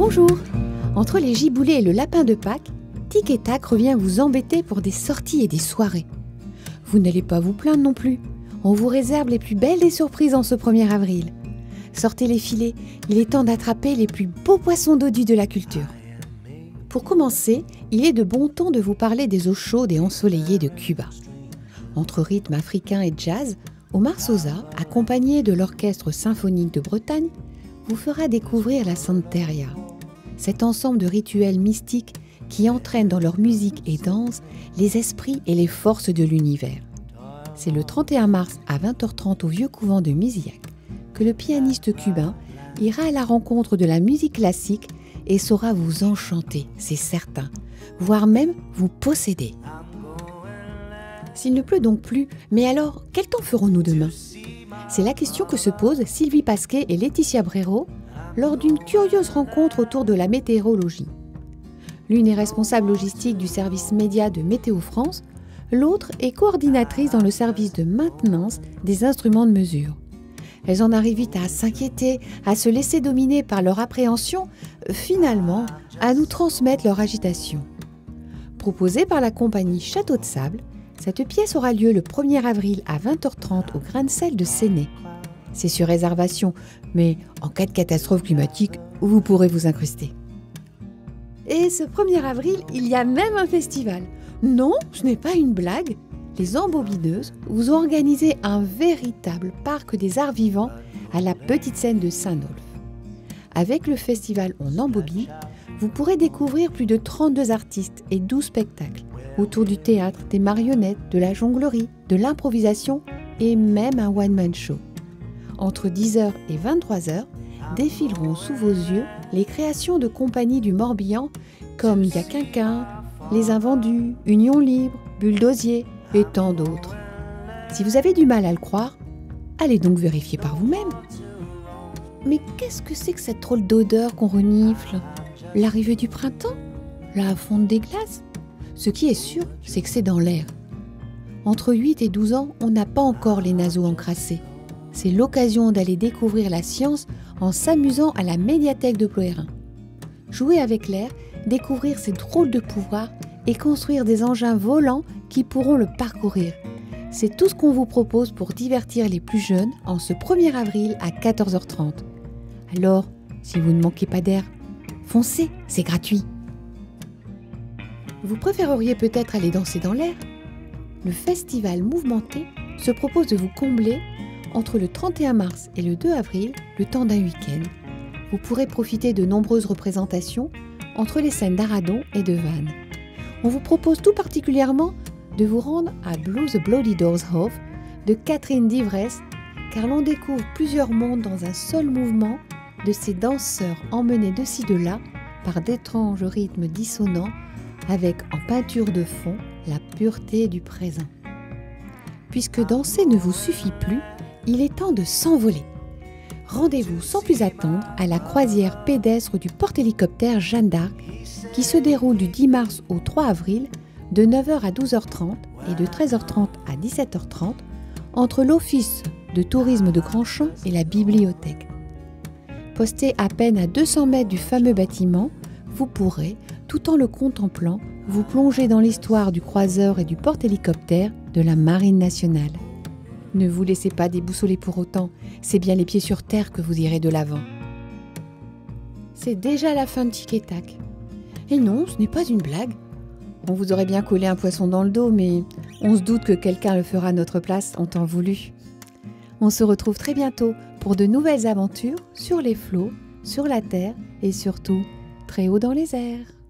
Bonjour! Entre les giboulées et le lapin de Pâques, Tic et Tac revient vous embêter pour des sorties et des soirées. Vous n'allez pas vous plaindre non plus. On vous réserve les plus belles des surprises en ce 1er avril. Sortez les filets, il est temps d'attraper les plus beaux poissons dodus de la culture. Pour commencer, il est de bon ton de vous parler des eaux chaudes et ensoleillées de Cuba. Entre rythme africain et jazz, Omar Sosa, accompagné de l'Orchestre symphonique de Bretagne, vous fera découvrir la Santeria, cet ensemble de rituels mystiques qui entraînent dans leur musique et danse les esprits et les forces de l'univers. C'est le 31 mars à 20h30 au vieux couvent de Misillac que le pianiste cubain ira à la rencontre de la musique classique et saura vous enchanter, c'est certain, voire même vous posséder. S'il ne pleut donc plus, mais alors, quel temps ferons-nous demain ? C'est la question que se posent Sylvie Pasquet et Laetitia Brero lors d'une curieuse rencontre autour de la météorologie. L'une est responsable logistique du service média de Météo France, l'autre est coordinatrice dans le service de maintenance des instruments de mesure. Elles en arrivent vite à s'inquiéter, à se laisser dominer par leur appréhension, finalement à nous transmettre leur agitation. Proposée par la compagnie Château de Sable, cette pièce aura lieu le 1er avril à 20h30 au Grain de Sel de Séné. C'est sur réservation, mais en cas de catastrophe climatique, vous pourrez vous incruster. Et ce 1er avril, il y a même un festival. Non, ce n'est pas une blague. Les Embobineuses vous ont organisé un véritable parc des arts vivants à la petite scène de Saint-Nolff. Avec le festival On Embobine, vous pourrez découvrir plus de 32 artistes et 12 spectacles autour du théâtre, des marionnettes, de la jonglerie, de l'improvisation et même un one-man show. Entre 10h et 23h, défileront sous vos yeux les créations de compagnies du Morbihan comme Y'a Quinquin, Les Invendus, Union Libre, Bulldozier et tant d'autres. Si vous avez du mal à le croire, allez donc vérifier par vous-même. Mais qu'est-ce que c'est que cette drôle d'odeur qu'on renifle ? L'arrivée du printemps ? La fonte des glaces ? Ce qui est sûr, c'est que c'est dans l'air. Entre 8 et 12 ans, on n'a pas encore les naseaux encrassés. C'est l'occasion d'aller découvrir la science en s'amusant à la médiathèque de Ploérin. Jouer avec l'air, découvrir ses drôles de pouvoirs et construire des engins volants qui pourront le parcourir. C'est tout ce qu'on vous propose pour divertir les plus jeunes en ce 1er avril à 14h30. Alors, si vous ne manquez pas d'air, foncez, c'est gratuit. Vous préféreriez peut-être aller danser dans l'air ? Le festival Mouvementé se propose de vous combler entre le 31 mars et le 2 avril, le temps d'un week-end. Vous pourrez profiter de nombreuses représentations entre les scènes d'Aradon et de Vannes. On vous propose tout particulièrement de vous rendre à Blue the Bloody Doors Hof de Catherine d'Ivresse, car l'on découvre plusieurs mondes dans un seul mouvement de ces danseurs emmenés de ci de là par d'étranges rythmes dissonants avec en peinture de fond la pureté du présent. Puisque danser ne vous suffit plus, il est temps de s'envoler. Rendez-vous sans plus attendre à la croisière pédestre du porte-hélicoptère Jeanne d'Arc qui se déroule du 10 mars au 3 avril de 9h à 12h30 et de 13h30 à 17h30 entre l'office de tourisme de Grandchamp et la bibliothèque. Posté à peine à 200 mètres du fameux bâtiment, vous pourrez, tout en le contemplant, vous plonger dans l'histoire du croiseur et du porte-hélicoptère de la Marine nationale. Ne vous laissez pas déboussoler pour autant, c'est bien les pieds sur terre que vous irez de l'avant. C'est déjà la fin de Tic et Tac. Et non, ce n'est pas une blague. On vous aurait bien collé un poisson dans le dos, mais on se doute que quelqu'un le fera à notre place en temps voulu. On se retrouve très bientôt pour de nouvelles aventures sur les flots, sur la terre et surtout très haut dans les airs.